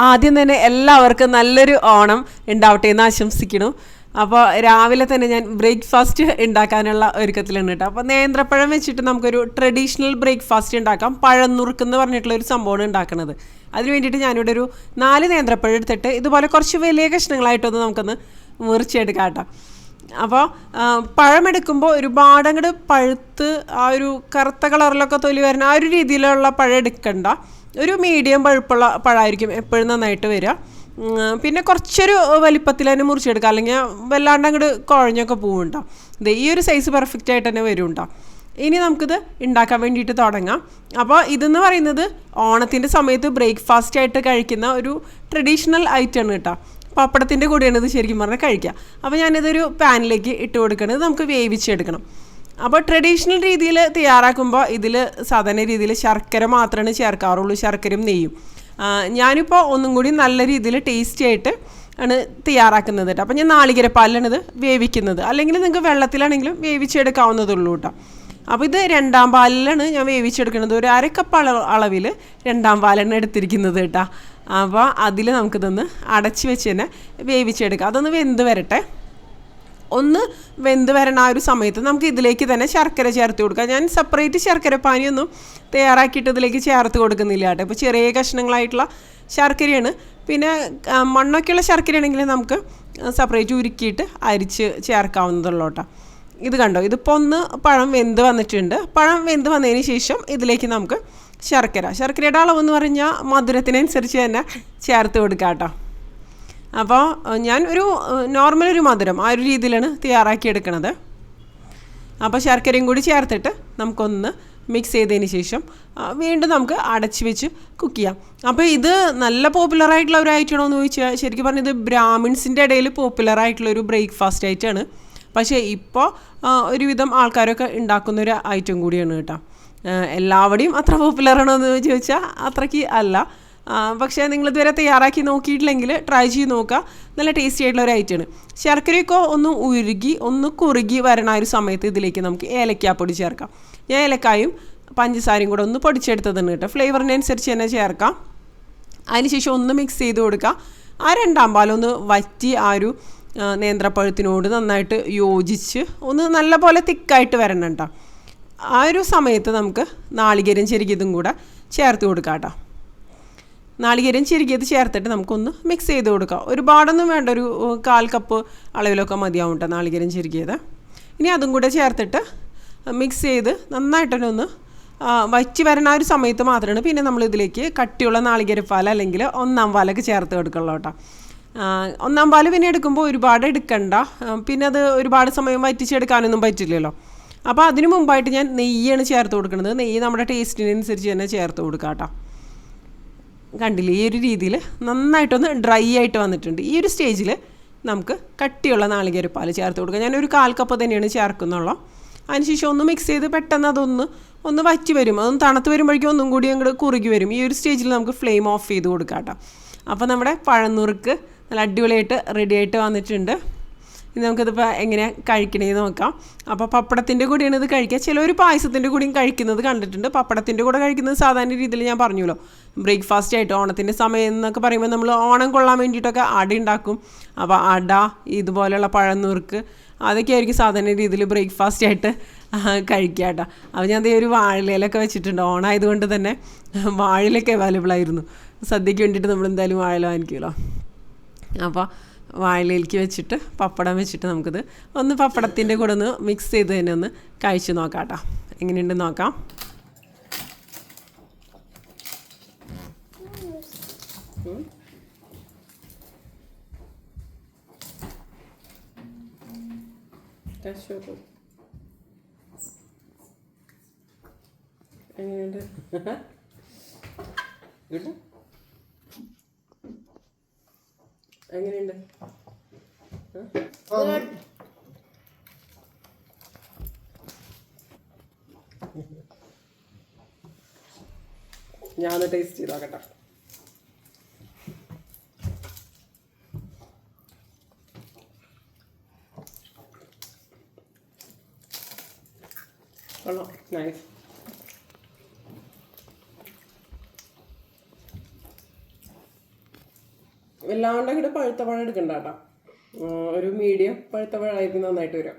ആദ്യം തന്നെ എല്ലാവർക്കും നല്ലൊരു ഓണം ഉണ്ടാവട്ടെ എന്ന് ആശംസിക്കുന്നു. അപ്പോൾ രാവിലെ തന്നെ ഞാൻ ബ്രേക്ക്ഫാസ്റ്റ് ഉണ്ടാക്കാനുള്ള ഒരുക്കത്തിലാണ് കേട്ടോ. അപ്പോൾ നേന്ത്രപ്പഴം വെച്ചിട്ട് നമുക്കൊരു ട്രഡീഷണൽ ബ്രേക്ക്ഫാസ്റ്റ് ഉണ്ടാക്കാം. പഴന്നുറുക്കെന്ന് പറഞ്ഞിട്ടുള്ള ഒരു സംഭവമാണ് ഉണ്ടാക്കുന്നത്. അതിന് വേണ്ടിയിട്ട് ഞാനിവിടെ ഒരു 4 നേന്ത്രപ്പഴം എടുത്തിട്ട് ഇതുപോലെ കുറച്ച് വലിയ കഷ്ണങ്ങളായിട്ടൊന്ന് നമുക്കൊന്ന് മുറിച്ചെടുക്കാം കേട്ടോ. അപ്പോൾ പഴമെടുക്കുമ്പോൾ ഒരുപാട് അങ്ങോട്ട് പഴുത്ത് ആ ഒരു കറുത്ത കളറിലൊക്കെ തൊലി വരുന്ന ആ ഒരു രീതിയിലുള്ള പഴം എടുക്കണ്ട. ഒരു മീഡിയം പഴുപ്പുള്ള പഴമായിരിക്കും എപ്പോഴും നന്നായിട്ട് വരിക. പിന്നെ കുറച്ചൊരു വലിപ്പത്തിൽ തന്നെ മുറിച്ചെടുക്കുക, അല്ലെങ്കിൽ വല്ലാണ്ട് അങ്ങോട്ട് കുഴഞ്ഞൊക്കെ പോവുണ്ടാവും. ഇത് ഈ ഒരു സൈസ് പെർഫെക്റ്റ് ആയിട്ട് തന്നെ വരുന്നുണ്ടാവും. ഇനി നമുക്കിത് ഉണ്ടാക്കാൻ വേണ്ടിയിട്ട് തുടങ്ങാം. അപ്പോൾ ഇതെന്ന് പറയുന്നത് ഓണത്തിൻ്റെ സമയത്ത് ബ്രേക്ക്ഫാസ്റ്റ് ആയിട്ട് കഴിക്കുന്ന ഒരു ട്രഡീഷണൽ ഐറ്റമാണ് കേട്ടോ. പപ്പടത്തിൻ്റെ കൂടെയാണ് ഇത് ശരിക്കും പറഞ്ഞാൽ കഴിക്കുക. അപ്പോൾ ഞാനിതൊരു പാനിലേക്ക് ഇട്ട് കൊടുക്കണം. ഇത് നമുക്ക് വേവിച്ചെടുക്കണം. അപ്പോൾ ട്രഡീഷണൽ രീതിയിൽ തയ്യാറാക്കുമ്പോൾ ഇതിൽ സാധാരണ രീതിയിൽ ശർക്കര മാത്രമാണ് ചേർക്കാറുള്ളൂ, ശർക്കരയും നെയ്യും. ഞാനിപ്പോൾ ഒന്നും കൂടി നല്ല രീതിയിൽ ടേസ്റ്റി ആയിട്ട് ആണ് തയ്യാറാക്കുന്നത് കേട്ടോ. അപ്പോൾ ഞാൻ നാളികേരപ്പാലിലാണ് ഇത് വേവിക്കുന്നത്, അല്ലെങ്കിൽ നിങ്ങൾക്ക് വെള്ളത്തിലാണെങ്കിലും വേവിച്ചെടുക്കാവുന്നതുള്ളൂ കേട്ടോ. അപ്പോൾ ഇത് 2ാം പാലിലാണ് ഞാൻ വേവിച്ചെടുക്കുന്നത്. ഒരു 1/2 കപ്പ് അളവിൽ 2ാം പാലാണ് എടുത്തിരിക്കുന്നത് കേട്ടോ. അപ്പോൾ അതിൽ നമുക്കിതൊന്ന് അടച്ച് വെച്ച് തന്നെ വേവിച്ചെടുക്കാം. അതൊന്ന് വെന്ത് വരട്ടെ. ഒന്ന് വെന്ത് വരണ ആ ഒരു സമയത്ത് നമുക്ക് ഇതിലേക്ക് തന്നെ ശർക്കര ചേർത്ത് കൊടുക്കാം. ഞാൻ സെപ്പറേറ്റ് ശർക്കര പാനിയൊന്നും തയ്യാറാക്കിയിട്ട് ഇതിലേക്ക് ചേർത്ത് കൊടുക്കുന്നില്ല കേട്ടോ. ഇപ്പോൾ ചെറിയ കഷ്ണങ്ങളായിട്ടുള്ള ശർക്കരയാണ്. പിന്നെ മണ്ണൊക്കെയുള്ള ശർക്കരയാണെങ്കിൽ നമുക്ക് സെപ്പറേറ്റ് ഉരുക്കിയിട്ട് അരിച്ച് ചേർക്കാവുന്നതുള്ളൂ കേട്ടോ. ഇത് കണ്ടോ, ഇതിപ്പോൾ ഒന്ന് പഴം വെന്ത് വന്നിട്ടുണ്ട്. പഴം വെന്ത് വന്നതിന് ശേഷം ഇതിലേക്ക് നമുക്ക് ശർക്കരയുടെ അളവെന്ന് പറഞ്ഞാൽ മധുരത്തിനനുസരിച്ച് തന്നെ ചേർത്ത് കൊടുക്കാം കേട്ടോ. അപ്പോൾ ഞാൻ ഒരു നോർമൽ ഒരു മധുരം ആ ഒരു രീതിയിലാണ് തയ്യാറാക്കിയെടുക്കുന്നത്. അപ്പോൾ ശർക്കരയും കൂടി ചേർത്തിട്ട് നമുക്കൊന്ന് മിക്സ് ചെയ്തതിന് ശേഷം വീണ്ടും നമുക്ക് അടച്ച് വെച്ച് കുക്ക് ചെയ്യാം. അപ്പോൾ ഇത് നല്ല പോപ്പുലറായിട്ടുള്ള ഒരു ഐറ്റമാണോ എന്ന് ചോദിച്ചാൽ ശരിക്കും പറഞ്ഞാൽ ഇത് ബ്രാഹ്മിൺസിൻ്റെ ഇടയിൽ പോപ്പുലറായിട്ടുള്ളൊരു ബ്രേക്ക്ഫാസ്റ്റ് ഐറ്റമാണ്. പക്ഷേ ഇപ്പോൾ ഒരുവിധം ആൾക്കാരൊക്കെ ഉണ്ടാക്കുന്നൊരു ഐറ്റം കൂടിയാണ് കേട്ടോ. എല്ലാവരുടെയും അത്ര പോപ്പുലറാണോ എന്ന് ചോദിച്ചാൽ അത്രയ്ക്ക് അല്ല. പക്ഷേ നിങ്ങളിതുവരെ തയ്യാറാക്കി നോക്കിയിട്ടില്ലെങ്കിൽ ട്രൈ ചെയ്ത് നോക്കുക. നല്ല ടേസ്റ്റി ആയിട്ടുള്ള ഒരു ഐറ്റമാണ്. ശർക്കരയൊക്കെ ഒന്ന് ഉരുകി ഒന്ന് കുറുകി വരണ ഒരു സമയത്ത് ഇതിലേക്ക് നമുക്ക് ഏലക്കാപ്പൊടി ചേർക്കാം. ഞാൻ ഏലക്കായും പഞ്ചസാരയും കൂടെ ഒന്ന് പൊടിച്ചെടുത്തതാണ് കേട്ടോ. ഫ്ലേവറിനനുസരിച്ച് തന്നെ ചേർക്കാം. അതിനുശേഷം ഒന്ന് മിക്സ് ചെയ്ത് കൊടുക്കുക. ആ 2ാം പാലൊന്ന് വറ്റി ആ ഒരു നേന്ത്രപ്പഴത്തിനോട് നന്നായിട്ട് യോജിച്ച് ഒന്ന് നല്ല പോലെ തിക്കായിട്ട് വരണം കേട്ടോ. ആ ഒരു സമയത്ത് നമുക്ക് നാളികേരം ചെരുകിയതും കൂടെ ചേർത്ത് കൊടുക്കാം കേട്ടോ. നാളികേരം ചെരുകിയത് ചേർത്തിട്ട് നമുക്കൊന്ന് മിക്സ് ചെയ്ത് കൊടുക്കാം. ഒരുപാടൊന്നും വേണ്ട, ഒരു 1/4 കപ്പ് അളവിലൊക്കെ മതിയാവും കേട്ടോ നാളികേരം ചെരുകിയത്. ഇനി അതും കൂടെ ചേർത്തിട്ട് മിക്സ് ചെയ്ത് നന്നായിട്ടൊന്ന് വറ്റി വരണ ആ ഒരു സമയത്ത് മാത്രമാണ് പിന്നെ നമ്മളിതിലേക്ക് കട്ടിയുള്ള നാളികേരപ്പാൽ അല്ലെങ്കിൽ 1ാം പാലൊക്കെ ചേർത്ത് കൊടുക്കുള്ളൂ കേട്ടോ. 1ാം പാൽ പിന്നെ എടുക്കുമ്പോൾ ഒരുപാട് എടുക്കണ്ട, പിന്നെ അത് ഒരുപാട് സമയം വറ്റിച്ചെടുക്കാനൊന്നും പറ്റില്ലല്ലോ. അപ്പോൾ അതിന് മുമ്പായിട്ട് ഞാൻ നെയ്യാണ് ചേർത്ത് കൊടുക്കുന്നത്. നെയ്യ് നമ്മുടെ ടേസ്റ്റിനനുസരിച്ച് തന്നെ ചേർത്ത് കൊടുക്കാം കേട്ടോ. കണ്ടില്ലേ, ഈ ഒരു രീതിയിൽ നന്നായിട്ടൊന്ന് ഡ്രൈ ആയിട്ട് വന്നിട്ടുണ്ട്. ഈ ഒരു സ്റ്റേജിൽ നമുക്ക് കട്ടിയുള്ള നാളികേരപ്പാൽ ചേർത്ത് കൊടുക്കാം. ഞാനൊരു 1/4 കപ്പ് തന്നെയാണ് ചേർക്കുന്നുള്ളൂ. അതിനുശേഷം ഒന്ന് മിക്സ് ചെയ്ത് പെട്ടെന്ന് ഒന്ന് വറ്റി വരും. അതൊന്ന് തണുത്ത് വരുമ്പോഴേക്കും ഒന്നും കൂടി അങ്ങോട്ട് കുറുകി വരും. ഈ ഒരു സ്റ്റേജിൽ നമുക്ക് ഫ്ലെയിം ഓഫ് ചെയ്ത് കൊടുക്കാം കേട്ടോ. അപ്പോൾ നമ്മുടെ പഴനുറുക്ക് നല്ല അടിപൊളിയായിട്ട് റെഡി ആയിട്ട് വന്നിട്ടുണ്ട്. ഇനി നമുക്കിതിപ്പോൾ എങ്ങനെ കഴിക്കണേന്ന് നോക്കാം. അപ്പോൾ പപ്പടത്തിൻ്റെ കൂടെയാണ് ഇത് കഴിക്കുക. ചിലർ പായസത്തിൻ്റെ കൂടെയും കഴിക്കുന്നത് കണ്ടിട്ടുണ്ട്. പപ്പടത്തിൻ്റെ കൂടെ കഴിക്കുന്നത് സാധാരണ രീതിയിൽ ഞാൻ പറഞ്ഞല്ലോ, ബ്രേക്ക്ഫാസ്റ്റ് ആയിട്ട് ഓണത്തിൻ്റെ സമയം എന്നൊക്കെ പറയുമ്പോൾ നമ്മൾ ഓണം കൊള്ളാൻ വേണ്ടിയിട്ടൊക്കെ അട ഉണ്ടാക്കും. അപ്പോൾ അട, ഇതുപോലെയുള്ള പഴനുറുക്ക്, അതൊക്കെ ആയിരിക്കും സാധാരണ രീതിയിൽ ബ്രേക്ക്ഫാസ്റ്റ് ആയിട്ട് കഴിക്കുക കേട്ടോ. അപ്പോൾ ഞാൻ ഒരു വാഴയിലൊക്കെ വെച്ചിട്ടുണ്ട്. ഓണമായതുകൊണ്ട് തന്നെ വാഴയിലൊക്കെ അവൈലബിൾ ആയിരുന്നു. സദ്യയ്ക്ക് വേണ്ടിയിട്ട് നമ്മൾ എന്തായാലും വാഴയില വാങ്ങിക്കുമല്ലോ. അപ്പോൾ വാഴയിലേക്ക് വെച്ചിട്ട് പപ്പടം വെച്ചിട്ട് നമുക്കിത് ഒന്ന് പപ്പടത്തിൻ്റെ കൂടെ ഒന്ന് മിക്സ് ചെയ്ത് തന്നെ ഒന്ന് കഴിച്ച് നോക്കാം കേട്ടോ. എങ്ങനെയുണ്ടെന്ന് നോക്കാം. എങ്ങനെയുണ്ട്? എങ്ങനെയുണ്ട്? ഞാനൊന്ന് ടേസ്റ്റ് ചെയ്ത് നോക്കട്ടെ. കൊള്ളാം, നൈസ്. വല്ലാണ്ട് അങ്ങോട്ട് പഴുത്ത പഴം എടുക്കണ്ട കേട്ടോ, ഒരു മീഡിയം പഴുത്ത പഴമായിരിക്കും നന്നായിട്ട് വരാം.